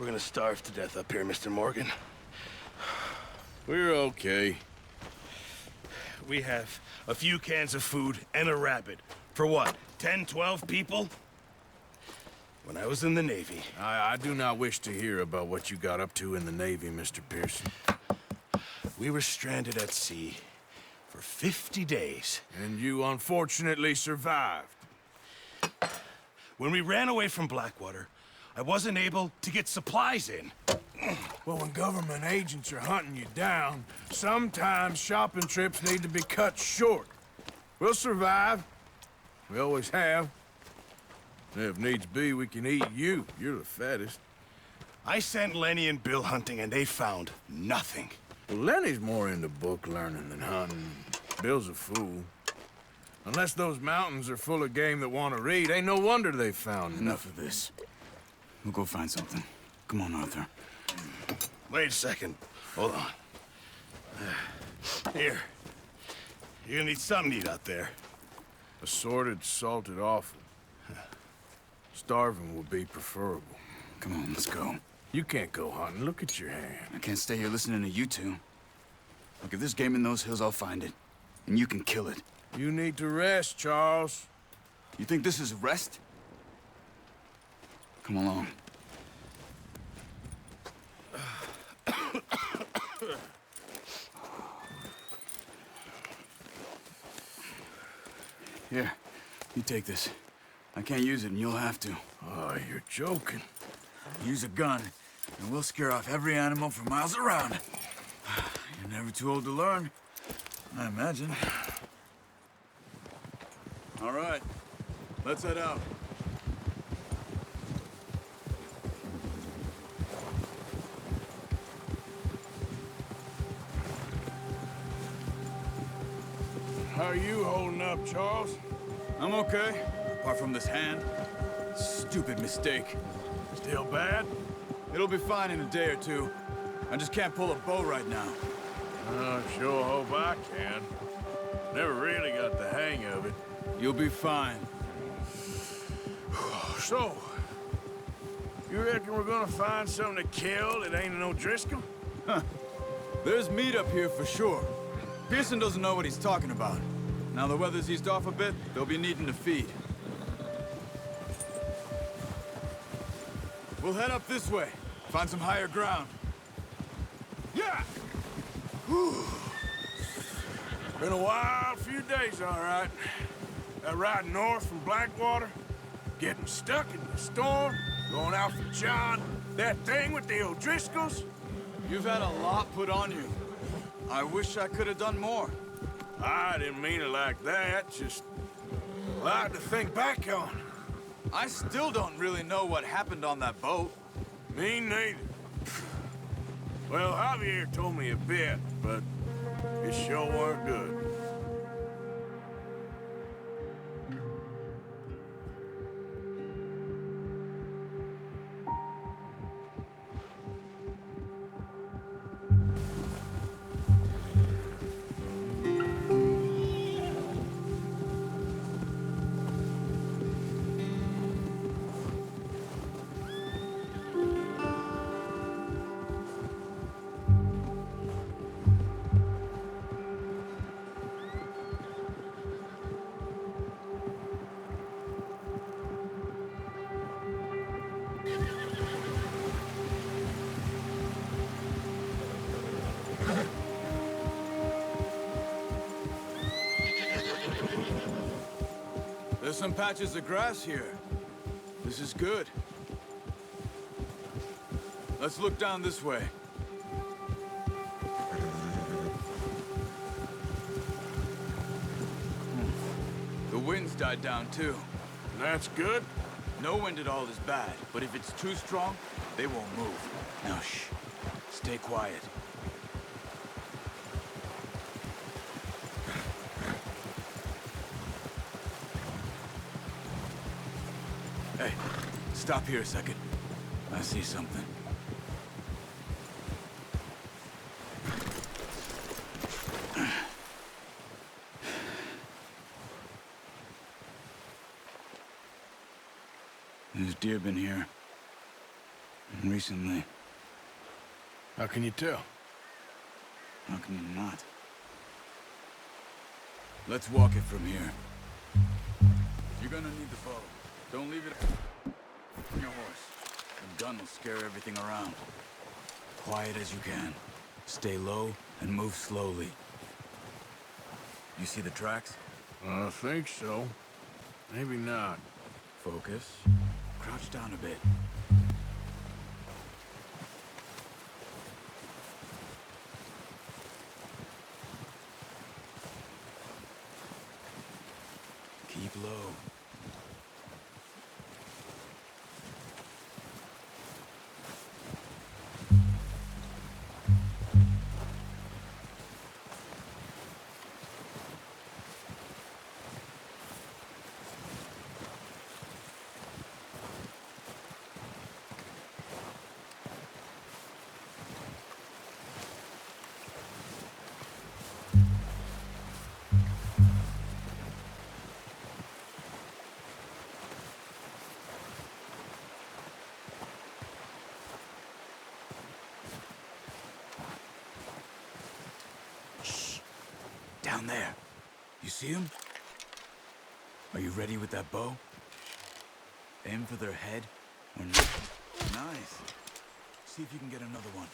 gonna starve to death up here, Mr. Morgan. We're okay. We have a few cans of food and a rabbit. For what, 10, 12 people? When I was in the Navy... I do not wish to hear about what you got up to in the Navy, Mr. Pearson. We were stranded at sea for 50 days. And you unfortunately survived. When we ran away from Blackwater, I wasn't able to get supplies in. Well, when government agents are hunting you down, sometimes shopping trips need to be cut short. We'll survive. We always have. If needs be, we can eat you. You're the fattest. I sent Lenny and Bill hunting, and they found nothing. Well, Lenny's more into book learning than hunting. Bill's a fool. Unless those mountains are full of game that want to read, ain't no wonder they found Enough of this. We'll go find something. Come on, Arthur. Wait a second. Hold on. Here. You're gonna need something to eat out there. Assorted, salted offal. Starving would be preferable. Come on, let's go. You can't go hunting. Look at your hand. I can't stay here listening to you two. Look, if there's game in those hills, I'll find it. And you can kill it. You need to rest, Charles. You think this is rest? Come along. Here, you take this. I can't use it, and you'll have to. Oh, you're joking. Use a gun, and we'll scare off every animal for miles around. You're never too old to learn, I imagine. All right, let's head out. How are you holding up, Charles? I'm okay, apart from this hand. Stupid mistake. Still bad? It'll be fine in a day or two. I just can't pull a bow right now. I sure hope I can. Never really got the hang of it. You'll be fine. So, you reckon we're gonna find something to kill that ain't no Driscoll? Huh. There's meat up here for sure. Pearson doesn't know what he's talking about. Now the weather's eased off a bit, they'll be needing to feed. We'll head up this way. Find some higher ground. Yeah! Whew. Been a wild few days, all right. That ride north from Blackwater, getting stuck in the storm, going out for John, that thing with the O'Driscolls. You've had a lot put on you. I wish I could have done more. I didn't mean it like that, just a lot to think back on. I still don't really know what happened on that boat. Me neither. Well, Javier told me a bit, but it sure weren't good. There's some patches of grass here. This is good. Let's look down this way. The wind's died down too. That's good. No wind at all is bad, but if it's too strong, they won't move. Now shh. Stay quiet. Hey, stop here a second. I see something. There's deer been here. Recently. How can you tell? How can you not? Let's walk it from here. You're gonna need the bow. Don't leave it on your horse. The gun will scare everything around. Quiet as you can. Stay low and move slowly. You see the tracks? I think so. Maybe not. Focus. Crouch down a bit. Keep low. Down there. You see him? Are you ready with that bow? Aim for their head or neck. Nice. See if you can get another one.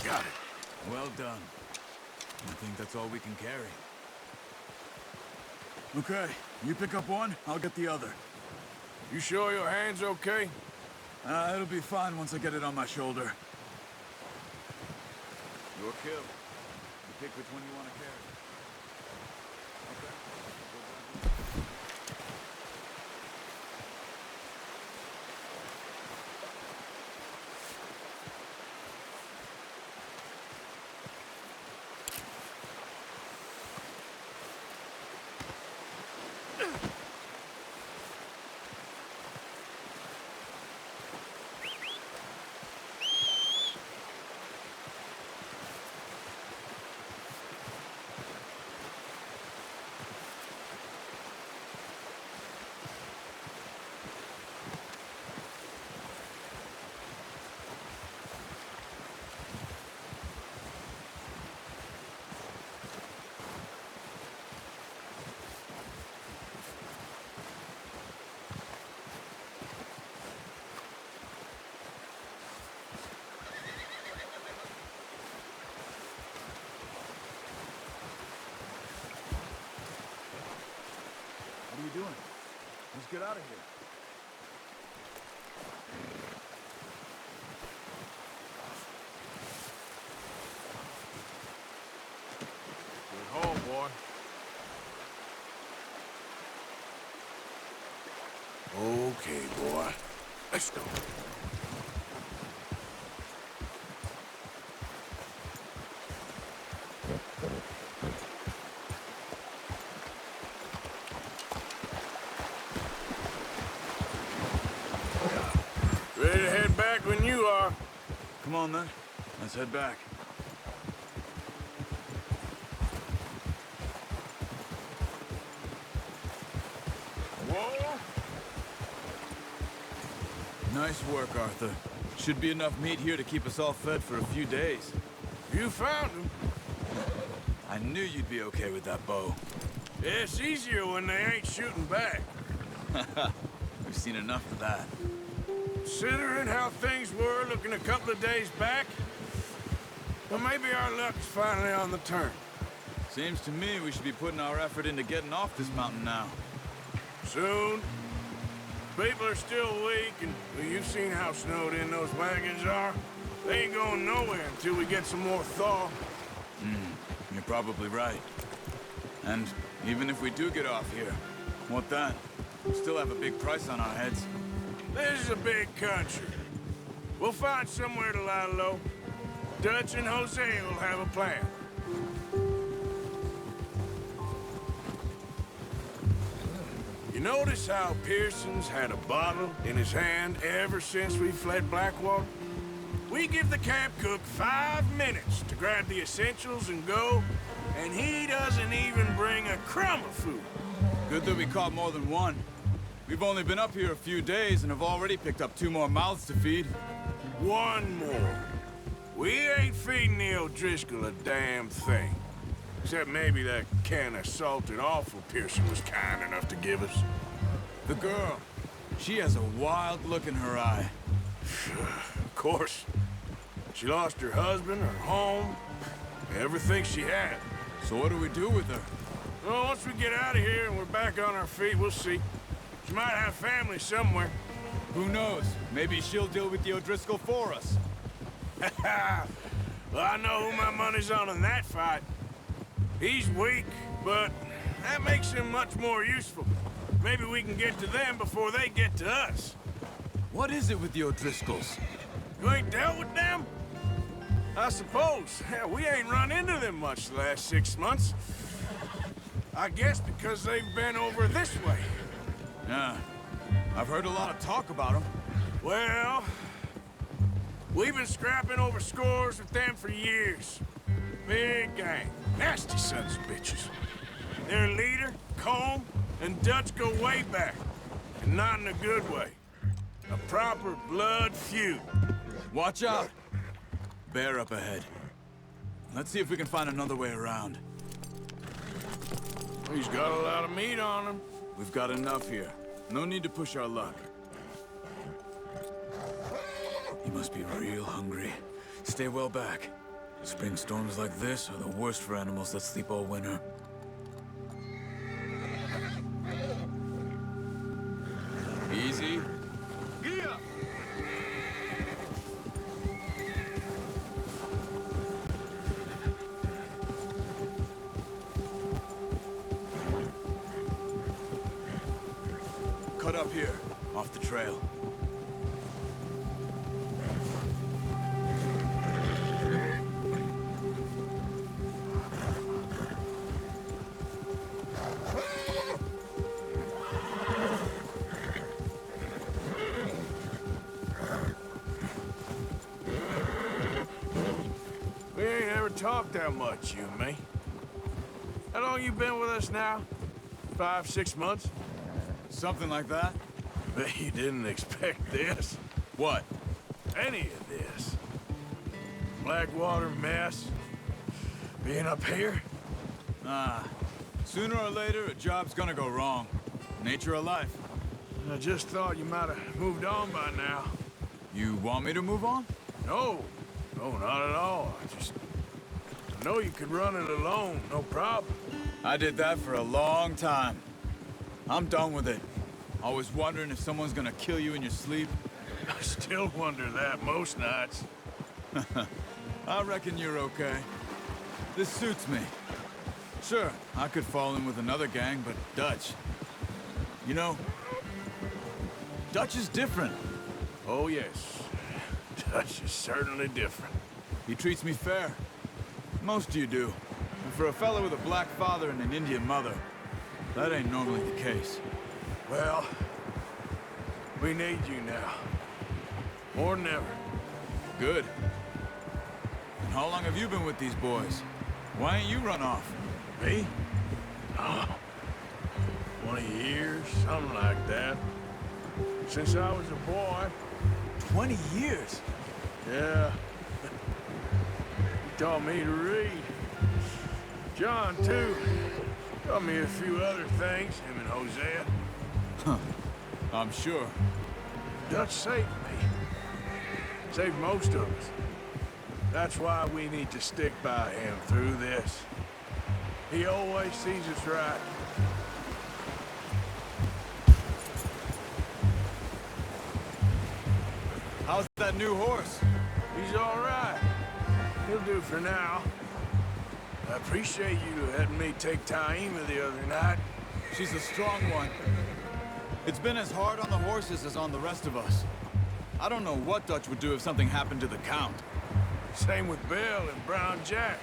Got it. Well done. I think that's all we can carry. Okay, you pick up one, I'll get the other. You sure your hand's okay? It'll be fine once I get it on my shoulder. Your kill. You pick which one you want to carry. What are you doing? Let's get out of here. Good haul, boy. Okay, boy. Let's go. Ready to head back when you are. Come on, then. Let's head back. Whoa! Nice work, Arthur. Should be enough meat here to keep us all fed for a few days. You found him. I knew you'd be okay with that bow. It's easier when they ain't shooting back. We've seen enough of that. Considering how things were looking a couple of days back, well, maybe our luck's finally on the turn. Seems to me we should be putting our effort into getting off this mountain now. Soon. People are still weak, and well, you've seen how snowed in those wagons are. They ain't going nowhere until we get some more thaw. You're probably right. And even if we do get off here, what then? We still have a big price on our heads. This is a big country. We'll find somewhere to lie low. Dutch and Jose will have a plan. You notice how Pearson's had a bottle in his hand ever since we fled Blackwater? We give the camp cook 5 minutes to grab the essentials and go, and he doesn't even bring a crumb of food. Good that we caught more than one. We've only been up here a few days and have already picked up 2 more mouths to feed. 1 more. We ain't feeding the O'Driscoll a damn thing. Except maybe that can of salted offal Pearson was kind enough to give us. The girl, she has a wild look in her eye. Of course. She lost her husband, her home, everything she had. So what do we do with her? Well, once we get out of here and we're back on our feet, we'll see. She might have family somewhere. Who knows? Maybe she'll deal with the O'Driscoll for us. Well, I know who my money's on in that fight. He's weak, but that makes him much more useful. Maybe we can get to them before they get to us. What is it with the O'Driscolls? You ain't dealt with them? I suppose. Yeah, we ain't run into them much the last 6 months. I guess because they've been over this way. Yeah, I've heard a lot of talk about them. Well, we've been scrapping over scores with them for years. Big gang. Nasty sons of bitches. Their leader, Combe, and Dutch go way back. And not in a good way. A proper blood feud. Watch out! Bear up ahead. Let's see if we can find another way around. He's got a lot of meat on him. We've got enough here. No need to push our luck. He must be real hungry. Stay well back. Spring storms like this are the worst for animals that sleep all winter. Easy. Yeah. Cut up here, off the trail. We ain't ever talked that much, you and me. How long you been with us now? 5, 6 months? Something like that? Bet you didn't expect this. What? Any of this. Blackwater mess. Being up here? Sooner or later, a job's gonna go wrong. Nature of life. I just thought you might have moved on by now. You want me to move on? No. No, not at all. I know you could run it alone, no problem. I did that for a long time. I'm done with it. Always wondering if someone's gonna kill you in your sleep. I still wonder that most nights. I reckon you're okay. This suits me. Sure, I could fall in with another gang, but Dutch... You know, Dutch is different. Oh, yes. Dutch is certainly different. He treats me fair. Most of you do. And for a fella with a black father and an Indian mother, that ain't normally the case. Well, we need you now. More than ever. Good. And how long have you been with these boys? Why ain't you run off? Me? Oh, 20 years, something like that. Since I was a boy. 20 years? Yeah. He taught me to read. John, too. Taught me a few other things, him and Hosea. Huh. I'm sure. Dutch saved me. Saved most of us. That's why we need to stick by him through this. He always sees us right. How's that new horse? He's all right. He'll do for now. I appreciate you letting me take Taima the other night. She's a strong one. It's been as hard on the horses as on the rest of us. I don't know what Dutch would do if something happened to the Count. Same with Bill and Brown Jack.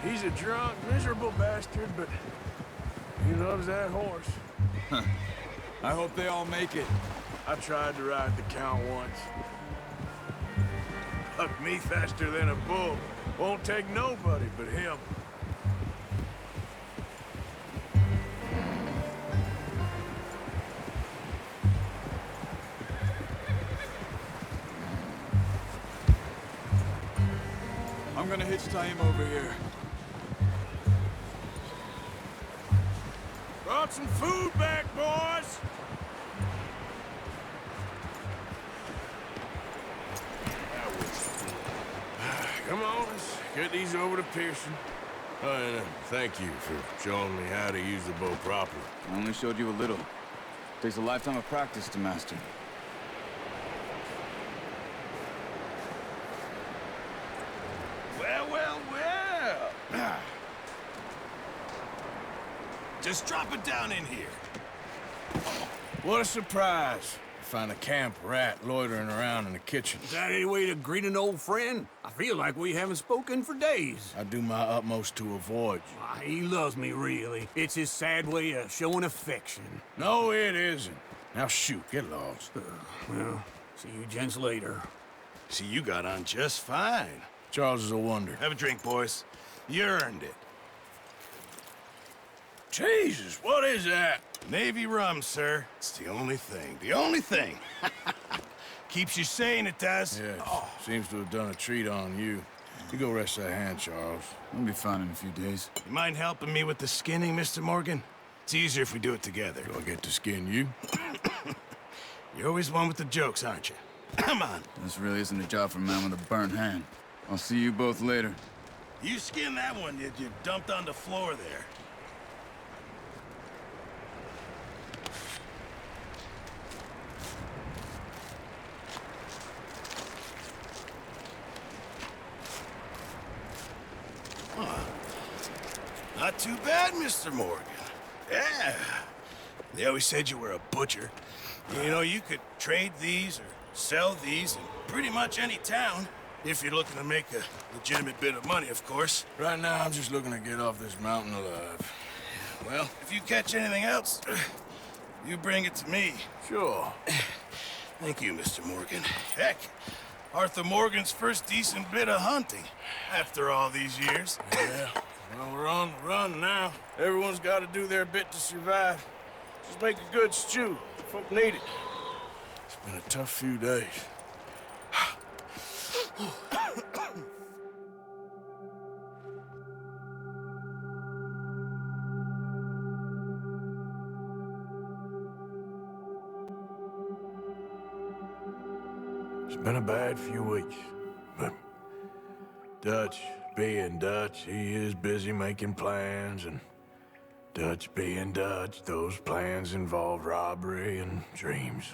He's a drunk, miserable bastard, but he loves that horse. I hope they all make it. I tried to ride the Count once. Bucked me faster than a bull. Won't take nobody but him. I'm gonna hitch Taima over here. Brought some food back, boys! Come on, let's get these over to Pearson. Oh, and thank you for showing me how to use the bow properly. I only showed you a little. Takes a lifetime of practice to master. Well, well, well. Just drop it down in here. What a surprise. Find a camp rat loitering around in the kitchen. Is that any way to greet an old friend? I feel like we haven't spoken for days. I do my utmost to avoid you. Why, he loves me, really. It's his sad way of showing affection. No, it isn't. Now shoot, get lost. Well, see you gents later. See, you got on just fine. Charles is a wonder. Have a drink, boys. You earned it. Jesus, what is that? Navy rum, sir. It's the only thing. The only thing. Keeps you sane, it does. Yes, seems to have done a treat on you. You go rest that hand, Charles. I'll be fine in a few days. You mind helping me with the skinning, Mr. Morgan? It's easier if we do it together. Do I get to skin you? You're always one with the jokes, aren't you? Come on. This really isn't a job for a man with a burnt hand. I'll see you both later. You skinned that one that you dumped on the floor there. Not too bad, Mr. Morgan. Yeah. They always said you were a butcher. You know, you could trade these or sell these in pretty much any town. If you're looking to make a legitimate bit of money, of course. Right now, I'm just looking to get off this mountain alive. Well, if you catch anything else, you bring it to me. Sure. Thank you, Mr. Morgan. Heck, Arthur Morgan's first decent bit of hunting after all these years. Yeah. Well, we're on the run now. Everyone's got to do their bit to survive. Just make a good stew. Folk need it. It's been a tough few days. It's been a bad few weeks, but Dutch being Dutch, he is busy making plans, and Dutch being Dutch, those plans involve robbery and dreams.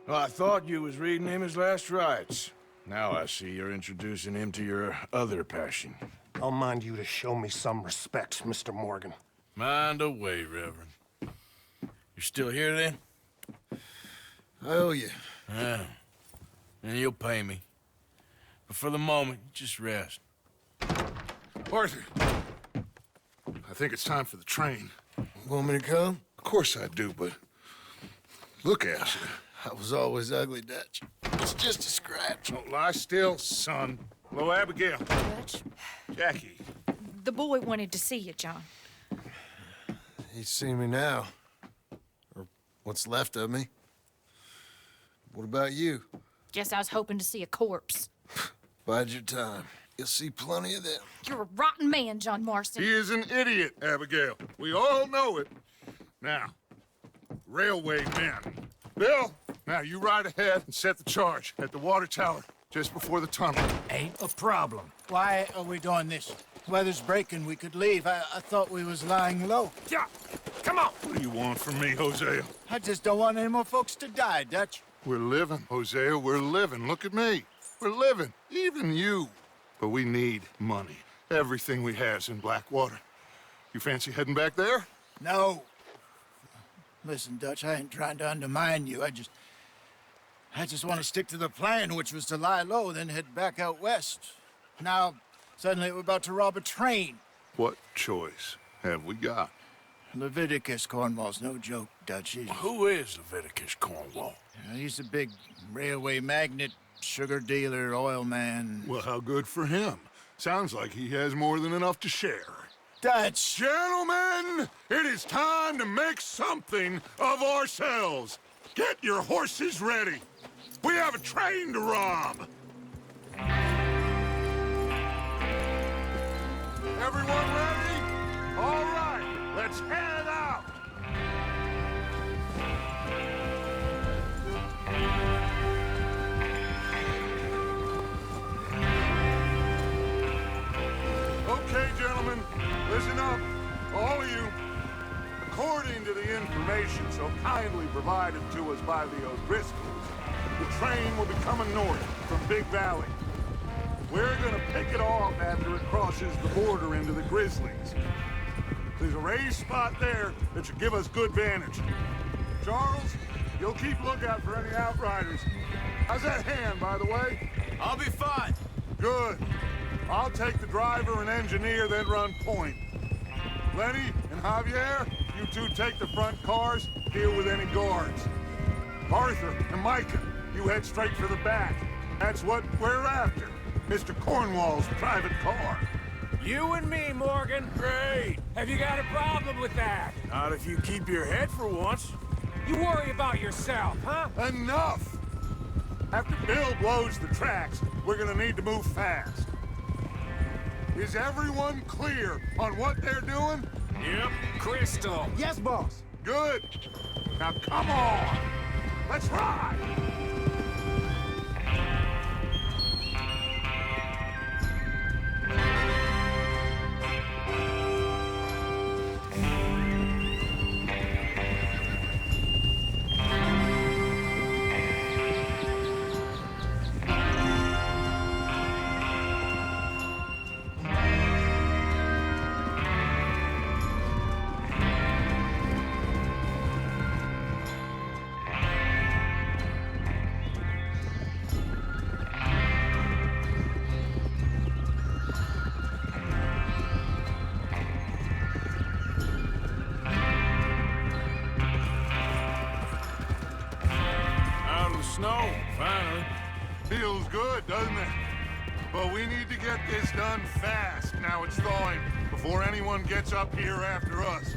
Well, I thought you was reading him his last rites. Now I see you're introducing him to your other passion. I'll mind you to show me some respect, Mr. Morgan. Mind away, Reverend. You're still here, then? I owe you. Yeah. And you'll pay me. But for the moment, just rest. Arthur, I think it's time for the train. Want me to come? Of course I do, but look at you. I was always ugly, Dutch. It's just a scratch. Don't lie still, son. Hello, Abigail. Dutch, Jackie. the boy wanted to see you, John. He's seen me now. Or what's left of me. What about you? Guess I was hoping to see a corpse. Bide your time. You'll see plenty of them. You're a rotten man, John Marston. He is an idiot, Abigail. We all know it. Now, railway men. Bill, now you ride ahead and set the charge at the water tower. just before the tunnel. Ain't a problem. Why are we doing this? Weather's breaking, we could leave. I thought we was lying low. Yeah, come on. What do you want from me, Hosea? I just don't want any more folks to die, Dutch. We're living, Hosea, we're living. Look at me. We're living, even you. But we need money. Everything we has in Blackwater. You fancy heading back there? No. Listen, Dutch, I ain't trying to undermine you. I just want to stick to the plan, which was to lie low, then head back out west. Now, suddenly we're about to rob a train. What choice have we got? Leviticus Cornwall's no joke, Dutch. Who is Leviticus Cornwall? He's a big railway magnate, sugar dealer, oil man. Well, how good for him. Sounds like he has more than enough to share. Dutch! Gentlemen, it is time to make something of ourselves. Get your horses ready. We have a train to rob. Everyone ready? All right, let's head out. Okay, gentlemen, listen up, all of you. According to the information so kindly provided to us by the O'Driscolls, the train will be coming north from Big Valley. We're gonna pick it off after it crosses the border into the Grizzlies. There's a raised spot there that should give us good vantage. Charles, you'll keep lookout for any outriders. How's that hand, by the way? I'll be fine. Good. I'll take the driver and engineer, then run point. Lenny and Javier, you two take the front cars, deal with any guards. Arthur and Micah, you head straight for the back. That's what we're after. Mr. Cornwall's private car. You and me, Morgan. Great. Have you got a problem with that? Not if you keep your head for once. You worry about yourself, huh? Enough! After Bill blows the tracks, we're gonna need to move fast. Is everyone clear on what they're doing? Yep, crystal. Yes, boss. Good. Now come on! Let's ride! Snow, finally. Feels good, doesn't it? But we need to get this done fast. Now it's thawing, before anyone gets up here after us.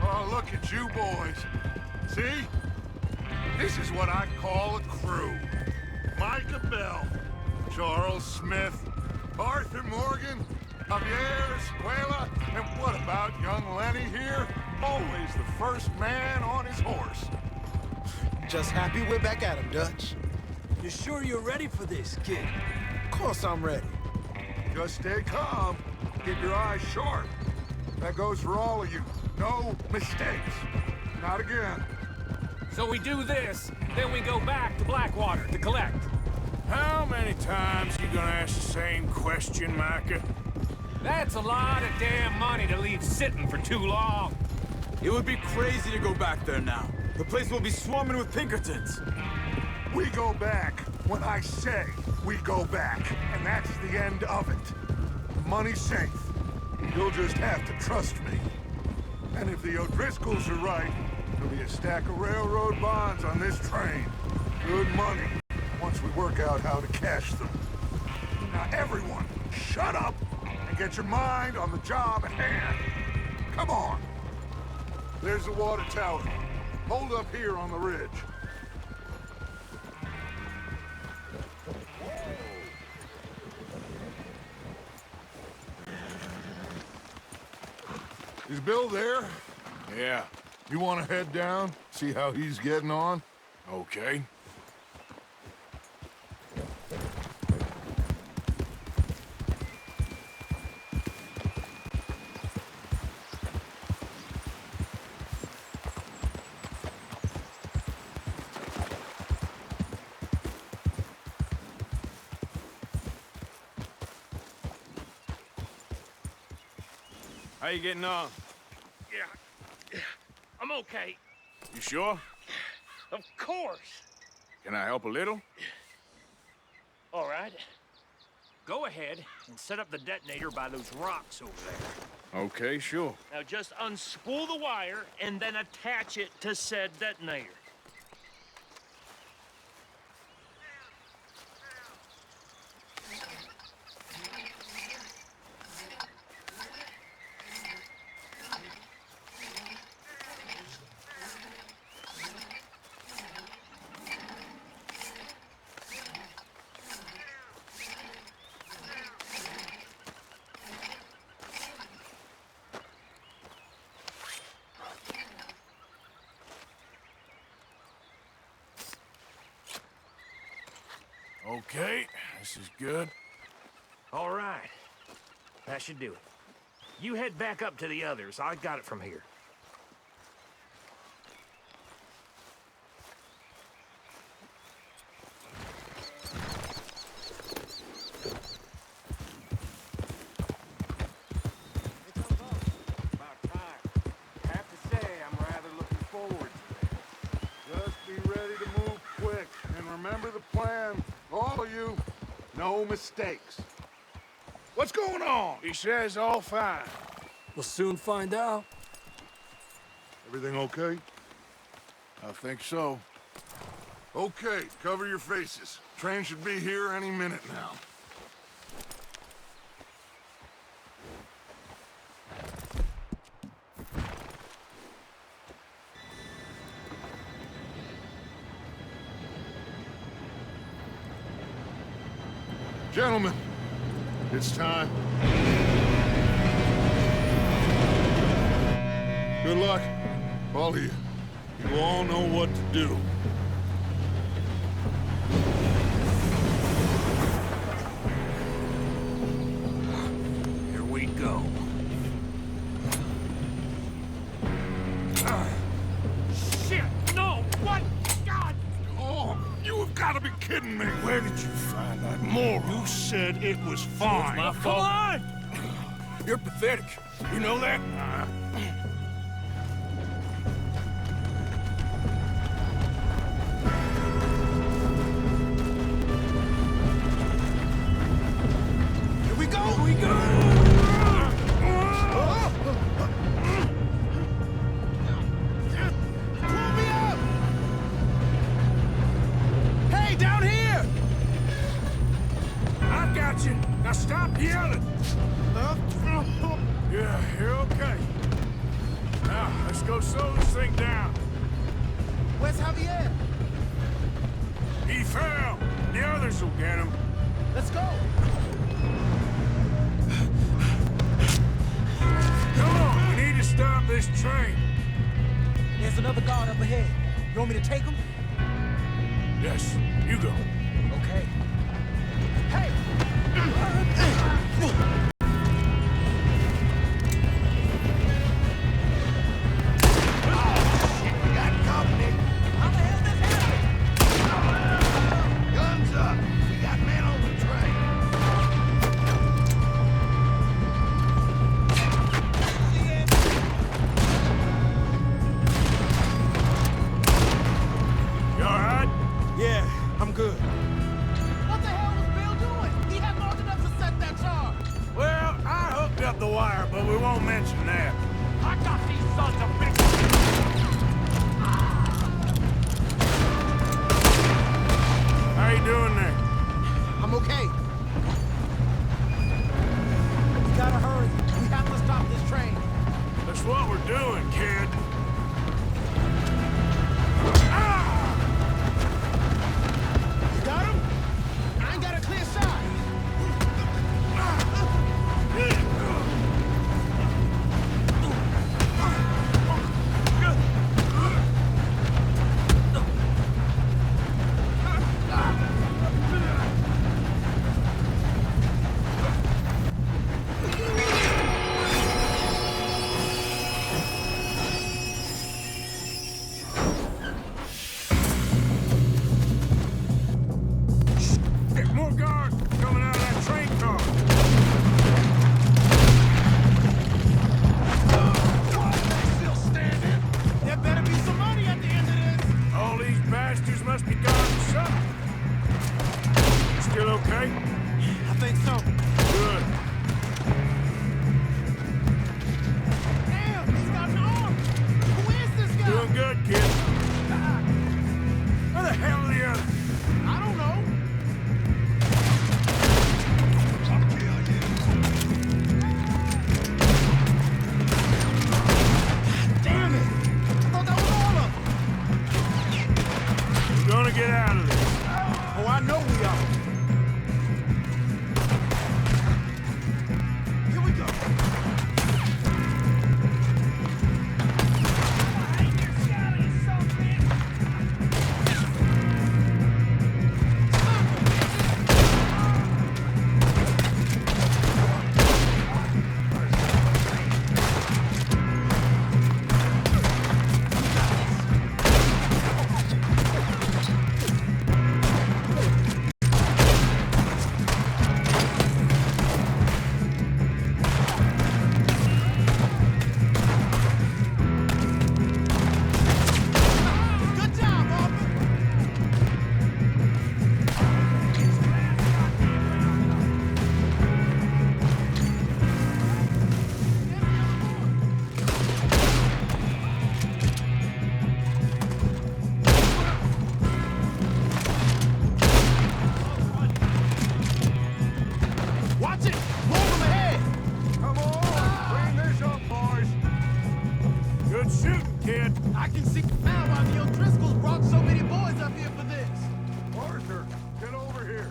Oh, look at you boys. See? This is what I call a crew. Micah Bell, Charles Smith, Arthur Morgan, Javier Escuela, and what about young Lenny here? Always the first man on his horse. Just happy we're back at him, Dutch. You sure you're ready for this, kid? Of course I'm ready. Just stay calm. Keep your eyes sharp. That goes for all of you. No mistakes. Not again. So we do this, then we go back to Blackwater to collect. How many times you gonna ask the same question, Micah? That's a lot of damn money to leave sitting for too long. It would be crazy to go back there now. The place will be swarming with Pinkertons. We go back when I say we go back, and that's the end of it. Money's safe. You'll just have to trust me. And if the O'Driscolls are right, there'll be a stack of railroad bonds on this train. Good money, once we work out how to cash them. Now everyone, shut up and get your mind on the job at hand. Come on. There's the water tower. Hold up here on the ridge. Is Bill there? Yeah, You want to head down, see how he's getting on? okay. How you getting on? Yeah, I'm okay. You sure? Of course. Can I help a little? All right. Go ahead and set up the detonator by those rocks over there. Okay, sure. Now just unspool the wire and then attach it to said detonator. Okay, this is good. All right. That should do it. You head back up to the others. I got it from here. About time. I have to say, I'm rather looking forward to it. Just be ready to move quick, and remember the plan. All of you, no mistakes. What's going on? He says all fine. We'll soon find out. Everything okay? I think so. Okay, cover your faces. Train should be here any minute now. Gentlemen, it's time. Good luck, all of you. You all know what to do. Here we go. Shit! No! What? God! Oh, you have got to be kidding me. Where did you find that moron? You said it was fine. My Come fault. on! You're pathetic. You know that? Here we go! Here we go! Pull me up! Hey, down here! I got you. Now stop yelling. Yeah, you're okay. Now, let's go slow this thing down. Where's Javier? He fell. The others will get him. Let's go! Come on, we need to stop this train. There's another guard up ahead. You want me to take him? Yes, you go. Okay. Hey! How the hell this happened? Guns up! We got men on the train. You all right? Yeah, I'm good. What the hell was Bill doing? He had long enough to set that charge. Well, I hooked up the wire, but we won't mention that. I got these sons of bitches! How you doing there? I'm okay. We gotta hurry. We have to stop this train. That's what we're doing, kid. You got him? I ain't got a clear shot. can see now why the O'Driscolls brought so many boys up here for this. Arthur, get over here.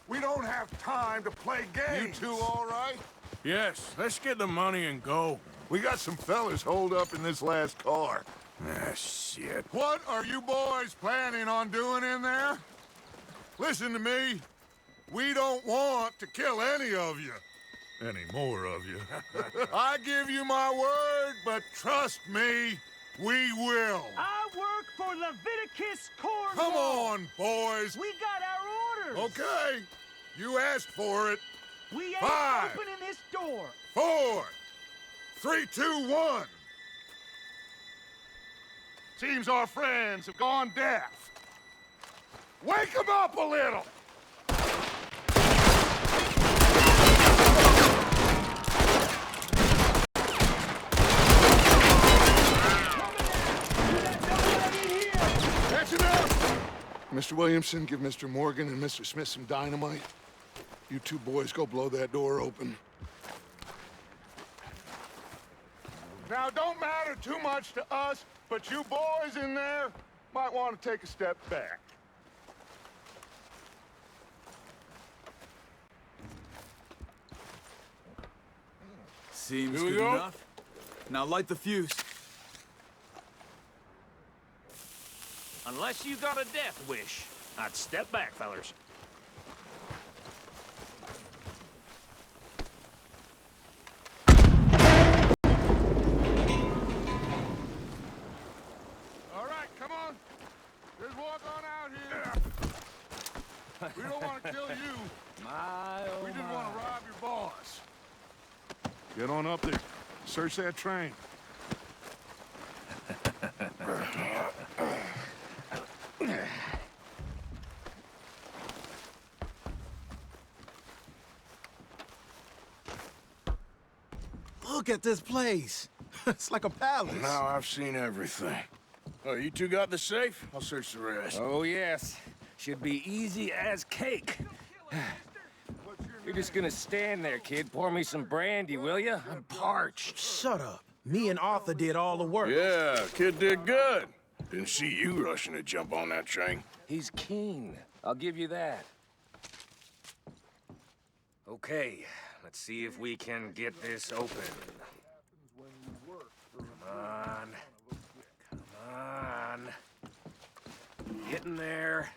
We don't have time to play games. You two all right? Yes, let's get the money and go. We got some fellas holed up in this last car. Ah, shit. What are you boys planning on doing in there? Listen to me. We don't want to kill any of you. Any more of you. I give you my word, but trust me, we will. I work for Leviticus Cornwall. Come on, boys. We got our orders. Okay. You asked for it. We ain't 5, opening this door. 4, 3, 2, 1. Seems our friends have gone deaf. Wake them up a little. That's enough. Mr. Williamson, give Mr. Morgan and Mr. Smith some dynamite. You two boys go blow that door open. Now, don't matter too much to us, but you boys in there might want to take a step back. Seems Here we good go. enough. Now light the fuse. Unless you got a death wish, I'd step back, fellers. All right, come on. Just walk on out here. We don't want to kill you. We just want to rob your boss. Get on up there. Search that train. Look at this place. It's like a palace. Now I've seen everything. Oh, you two got the safe? I'll search the rest. Oh, yes. Should be easy as cake. You're just gonna stand there, kid. Pour me some brandy, will you? I'm parched. Shut up. Me and Arthur did all the work. Yeah, kid did good. Didn't see you rushing to jump on that train. He's keen. I'll give you that. Okay, let's see if we can get this open. Come on. Come on. Get in there.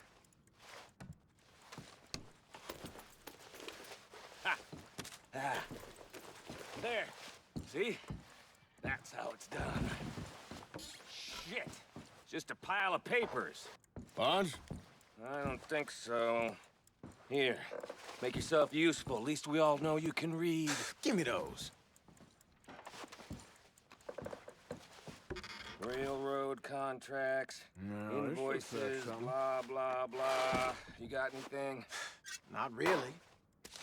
Ha! Ah. There. See? That's how it's done. Shit. Just a pile of papers. Bonds? I don't think so. Here, make yourself useful. At least we all know you can read. Give me those. Railroad contracts, No, this looks like invoices, something. blah, blah, blah. You got anything? Not really.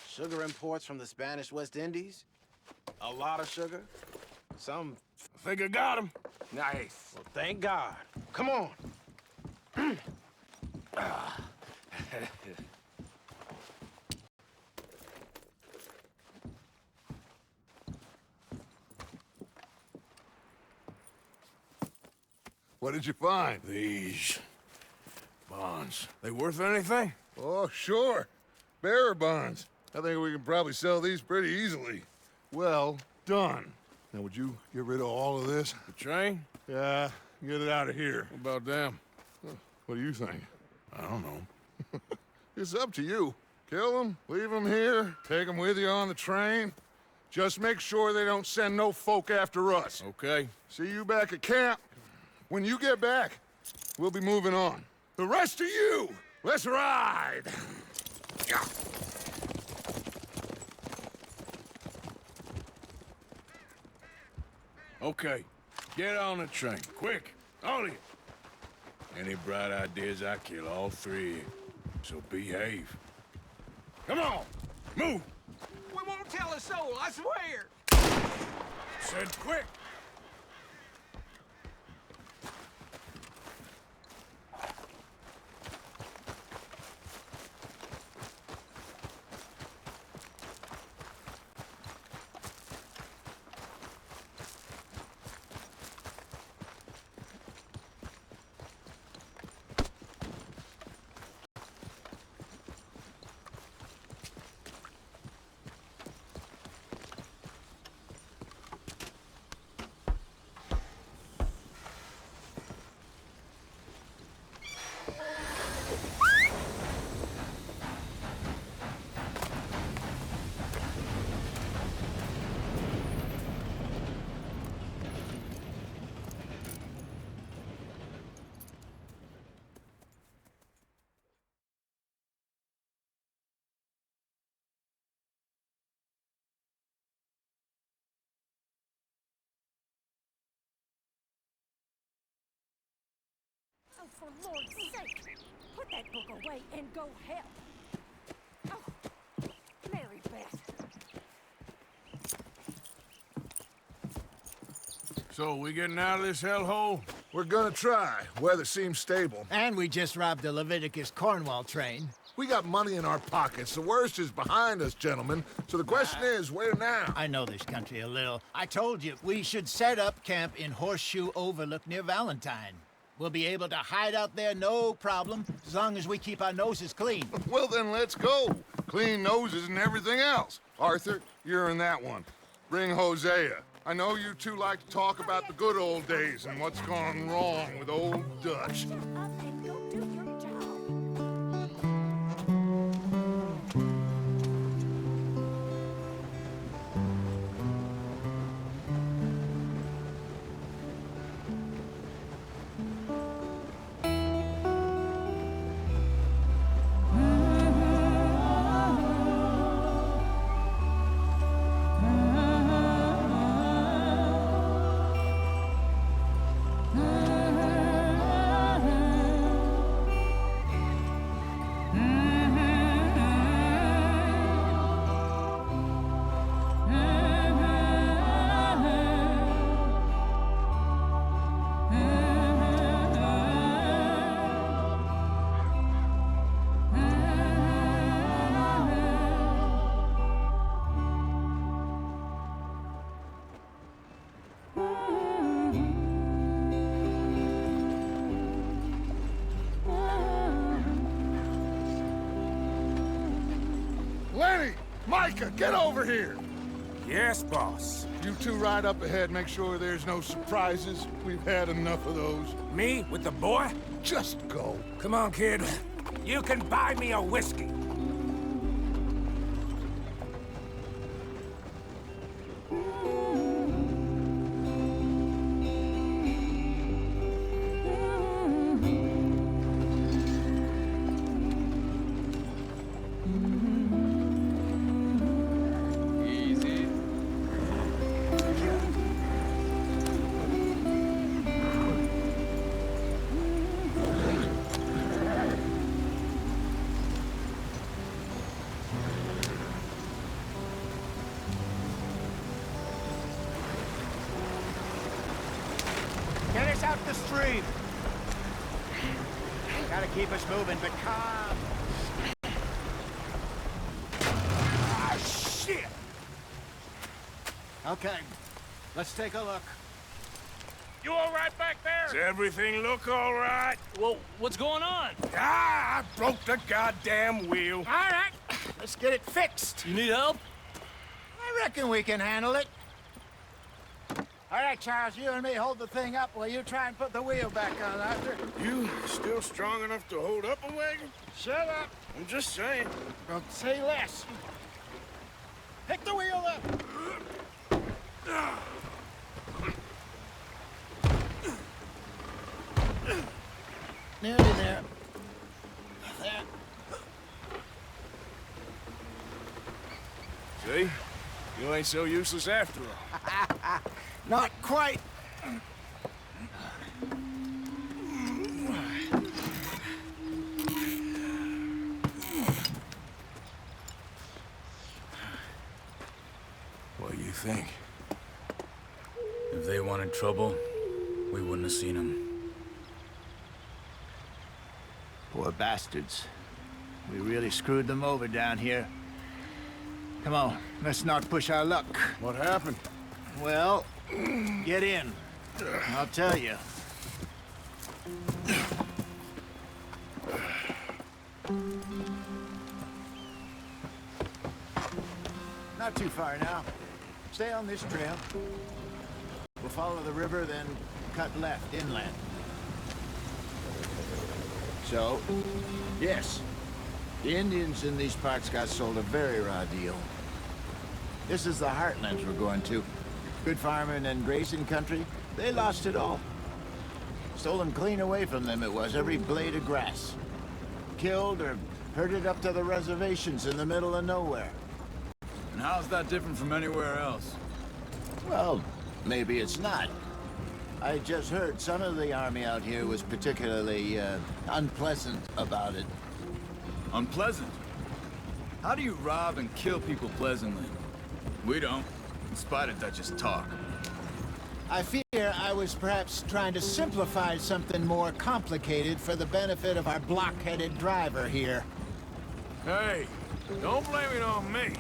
Sugar imports from the Spanish West Indies. A lot of sugar. Some. I think I got him. Nice. Well, thank God. Come on. What did you find? These bonds. They worth anything? Oh, sure. Bearer bonds. I think we can probably sell these pretty easily. Well done. Now, would you get rid of all of this? The train? Yeah, get it out of here. What about them? What do you think? I don't know. It's up to you. Kill them, leave them here, take them with you on the train. Just make sure they don't send no folk after us. Okay. See you back at camp. When you get back, we'll be moving on. The rest of you, let's ride! Okay. Get on the train. Quick. All of you. Any bright ideas, I kill all three of you. So behave. Come on. Move. We won't tell a soul, I swear. Said quick. for Lord's sake! Put that book away and go help! Oh, Mary Beth. So, we getting out of this hellhole? We're gonna try. Weather seems stable. And we just robbed the Leviticus Cornwall train. We got money in our pockets. The worst is behind us, gentlemen. So the question is, where now? I know this country a little. I told you, we should set up camp in Horseshoe Overlook near Valentine. We'll be able to hide out there, no problem, as long as we keep our noses clean. Well, then let's go. Clean noses and everything else. Arthur, you're in that one. Bring Hosea. I know you two like to talk about the good old days and what's gone wrong with old Dutch. Shut up and go do your job. Lenny! Micah, get over here! Yes, boss. You two ride up ahead, make sure there's no surprises. We've had enough of those. Me with the boy? Just go. Come on, kid. You can buy me a whiskey. Easy. Get us out the stream. Gotta keep us moving, but calm. Ah, shit! Okay, let's take a look. You all right back there? Does everything look all right? Well, what's going on? Ah, I broke the goddamn wheel. All right, let's get it fixed. You need help? I reckon we can handle it. All right, Charles, you and me hold the thing up while you try and put the wheel back on, Arthur. You still strong enough to hold up a wagon? Shut up. I'm just saying. Don't say less. Pick the wheel up. Nearly there. There. See? You ain't so useless after all. Not quite. What do you think? If they wanted trouble, we wouldn't have seen them. Poor bastards. We really screwed them over down here. Come on, let's not push our luck. What happened? Well, get in. I'll tell you. Not too far now. Stay on this trail. We'll follow the river, then cut left inland. So, yes, the Indians in these parts got sold a very raw deal. This is the heartlands we're going to. Good farming and grazing country, they lost it all. Stolen clean away from them it was, every blade of grass. Killed or herded up to the reservations in the middle of nowhere. And how's that different from anywhere else? Well, maybe it's not. I just heard some of the army out here was particularly unpleasant about it. Unpleasant? How do you rob and kill people pleasantly? We don't, in spite of Dutch's talk. I fear I was perhaps trying to simplify something more complicated for the benefit of our block-headed driver here. Hey, don't blame it on me.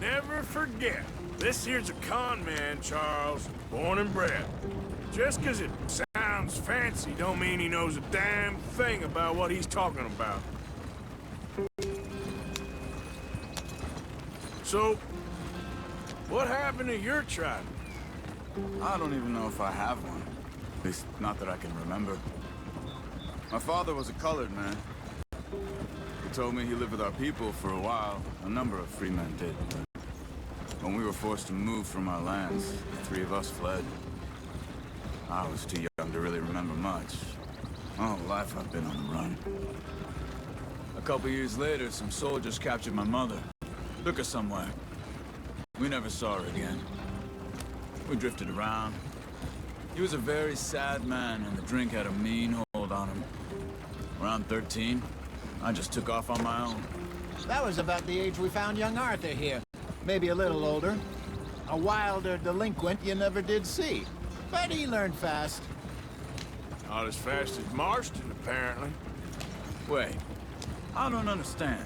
Never forget, this here's a con man, Charles, born and bred. Just 'cause it sounds fancy don't mean he knows a damn thing about what he's talking about. So, what happened to your tribe? I don't even know if I have one. At least, not that I can remember. My father was a colored man. He told me he lived with our people for a while. A number of free men did, but when we were forced to move from our lands, the three of us fled. I was too young to really remember much. My whole life I've been on the run. A couple years later, some soldiers captured my mother. Took her somewhere. We never saw her again. We drifted around. He was a very sad man, and the drink had a mean hold on him. Around 13, I just took off on my own. That was about the age we found young Arthur here. Maybe a little older. A wilder delinquent you never did see. But he learned fast. Not as fast as Marston, apparently. Wait, I don't understand.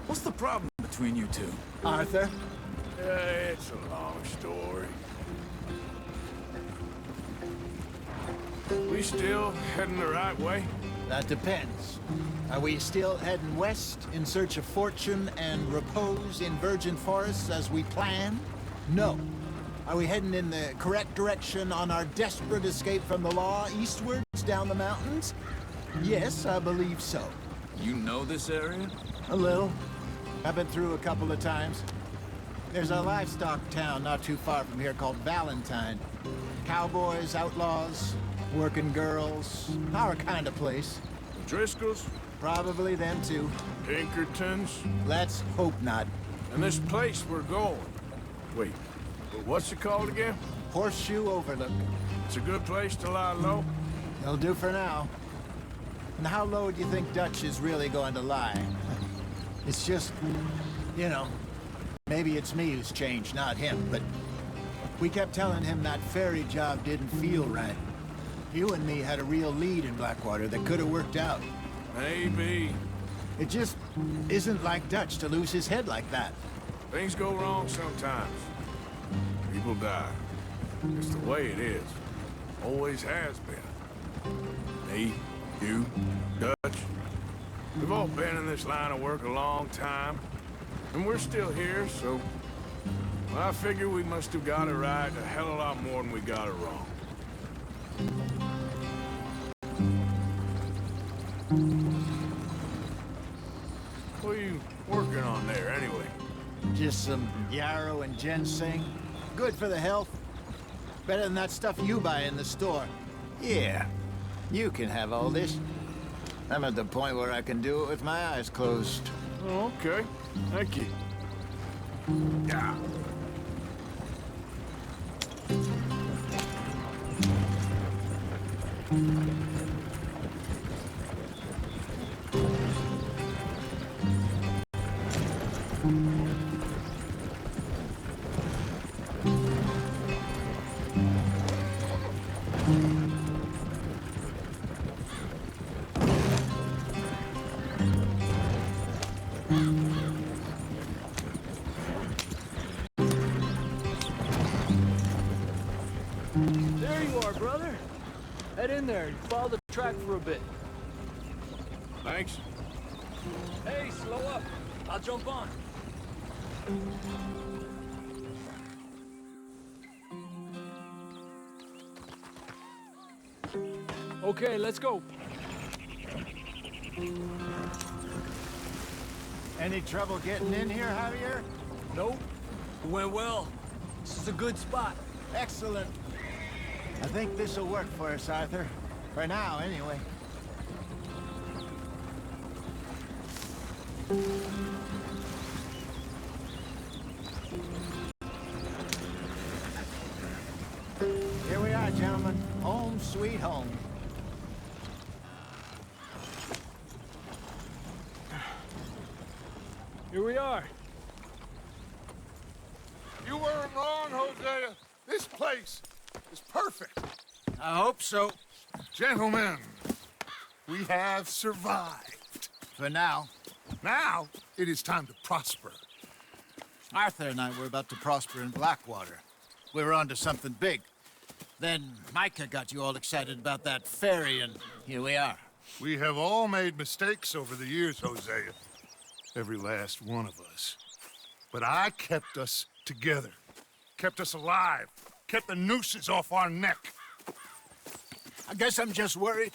What's the problem between you two? Arthur? It's a long story. We still heading the right way? That depends. Are we still heading west in search of fortune and repose in virgin forests as we planned? No. Are we heading in the correct direction on our desperate escape from the law eastwards down the mountains? Yes, I believe so. You know this area? A little. I've been through a couple of times. There's a livestock town not too far from here called Valentine. Cowboys, outlaws, working girls, our kind of place. The Driscolls? Probably them too. Pinkertons? Let's hope not. And this place we're going. Wait, what's it called again? Horseshoe Overlook. It's a good place to lie low? It'll do for now. And how low do you think Dutch is really going to lie? It's just, you know, maybe it's me who's changed, not him, but we kept telling him that ferry job didn't feel right. You and me had a real lead in Blackwater that could have worked out. Maybe. It just isn't like Dutch to lose his head like that. Things go wrong sometimes. People die. It's the way it is. Always has been. Me, you, Dutch. We've all been in this line of work a long time. And we're still here, so... well, I figure we must have got it right a hell of a lot more than we got it wrong. What are you working on there, anyway? Just some yarrow and ginseng. Good for the health. Better than that stuff you buy in the store. Yeah, you can have all this. I'm at the point where I can do it with my eyes closed. Oh, okay. Thank you. Yeah. There you are, brother. Head in there and follow the track for a bit. Thanks. Hey, slow up. I'll jump on. Okay, let's go. Any trouble getting in here, Javier? Nope. It went well. This is a good spot. Excellent. I think this'll work for us, Arthur. For now, anyway. Here we are, gentlemen. Home sweet home. Here we are. You weren't wrong, Hosea. This place is perfect. I hope so. Gentlemen, we have survived. For now. Now, it is time to prosper. Arthur and I were about to prosper in Blackwater. We were onto something big. Then Micah got you all excited about that ferry, and here we are. We have all made mistakes over the years, Hosea. Every last one of us. But I kept us together. Kept us alive. Kept the nooses off our neck. I guess I'm just worried.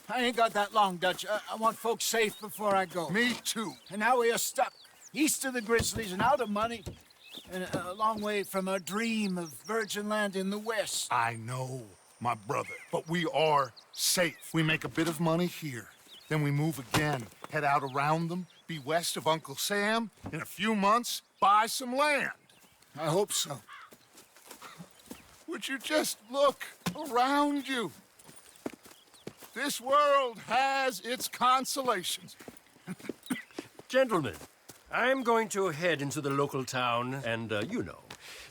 I ain't got that long, Dutch. I want folks safe before I go. Me too. And now we are stuck. East of the Grizzlies and out of money. And a long way from our dream of virgin land in the west. I know, my brother. But we are safe. We make a bit of money here. Then we move again. Head out around them. Be west of Uncle Sam. In a few months, buy some land. I hope so. Would you just look around you? This world has its consolations. Gentlemen, I'm going to head into the local town and,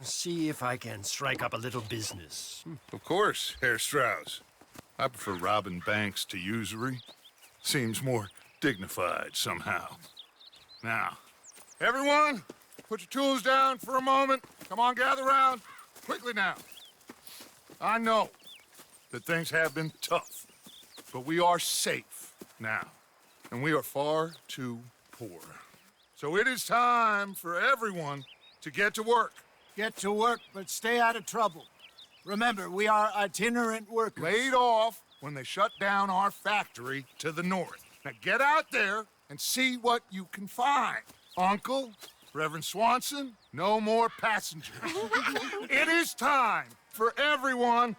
see if I can strike up a little business. Of course, Herr Strauss. I prefer robbing banks to usury. Seems more dignified somehow. Now, everyone, put your tools down for a moment. Come on, gather round. Quickly now. I know that things have been tough, but we are safe now, and we are far too poor. So it is time for everyone to get to work. Get to work, but stay out of trouble. Remember, we are itinerant workers. Laid off when they shut down our factory to the north. Now get out there and see what you can find. Uncle, Reverend Swanson, no more passengers. It is time for everyone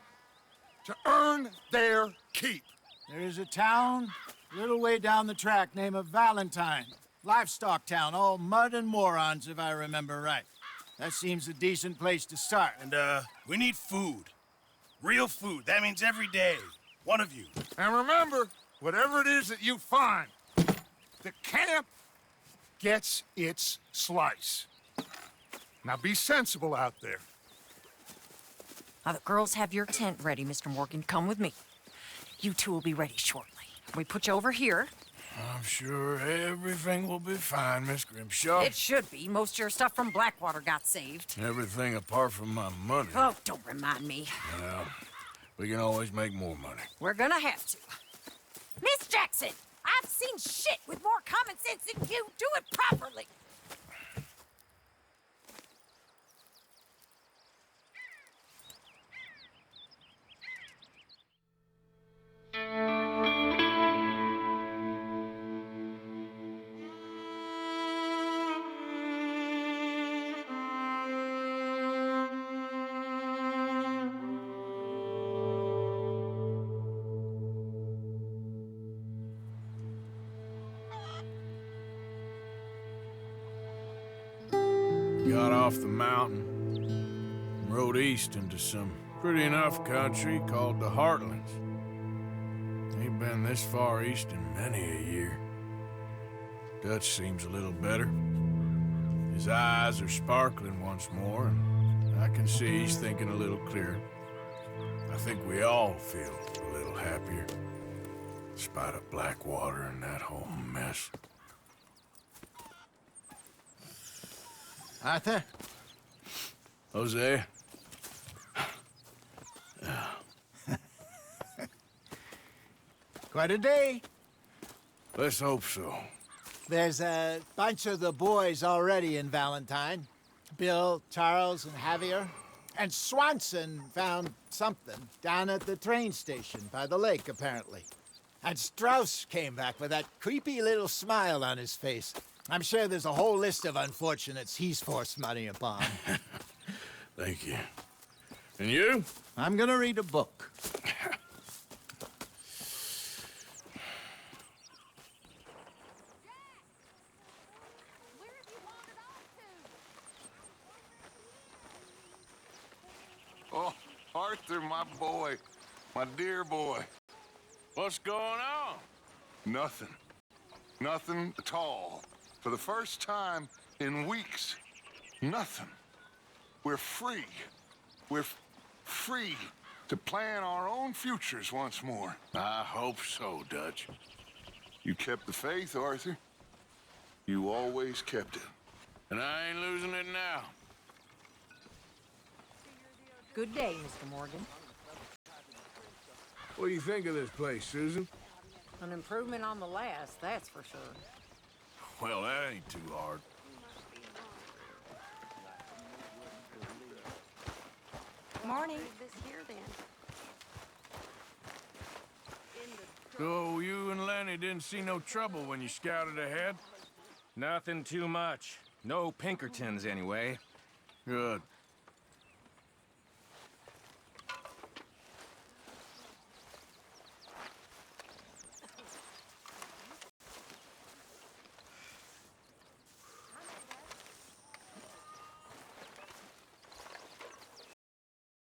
to earn their keep. There is a town a little way down the track named Valentine. Livestock town, all mud and morons, if I remember right. That seems a decent place to start. And, we need food. Real food. That means every day. One of you. And remember, whatever it is that you find, the camp gets its slice. Now be sensible out there. Now, the girls have your tent ready, Mr. Morgan. Come with me. You two will be ready shortly. We put you over here. I'm sure everything will be fine, Miss Grimshaw. It should be. Most of your stuff from Blackwater got saved. Everything apart from my money. Oh, don't remind me. Well, we can always make more money. We're gonna have to. Miss Jackson, I've seen shit with more common sense than you. Do it properly. Got off the mountain and rode east into some pretty enough country called the Heartlands. Ain't been this far east in many a year. Dutch seems a little better. His eyes are sparkling once more, and I can see he's thinking a little clearer. I think we all feel a little happier, in spite of Blackwater and that whole mess. Arthur? Jose? Quite a day. Let's hope so. There's a bunch of the boys already in Valentine. Bill, Charles, and Javier. And Swanson found something down at the train station by the lake, apparently. And Strauss came back with that creepy little smile on his face. I'm sure there's a whole list of unfortunates he's forced money upon. Thank you. And you? I'm gonna read a book. Oh, Arthur, my boy. My dear boy. What's going on? Nothing. Nothing at all. For the first time in weeks, nothing. We're free. We're free to plan our own futures once more. I hope so, Dutch. You kept the faith, Arthur. You always kept it. And I ain't losing it now. Good day, Mr. Morgan. What do you think of this place, Susan? An improvement on the last, that's for sure. Well, that ain't too hard. Morning. This here then. So you and Lenny didn't see no trouble when you scouted ahead? Nothing too much. No Pinkertons, anyway. Good.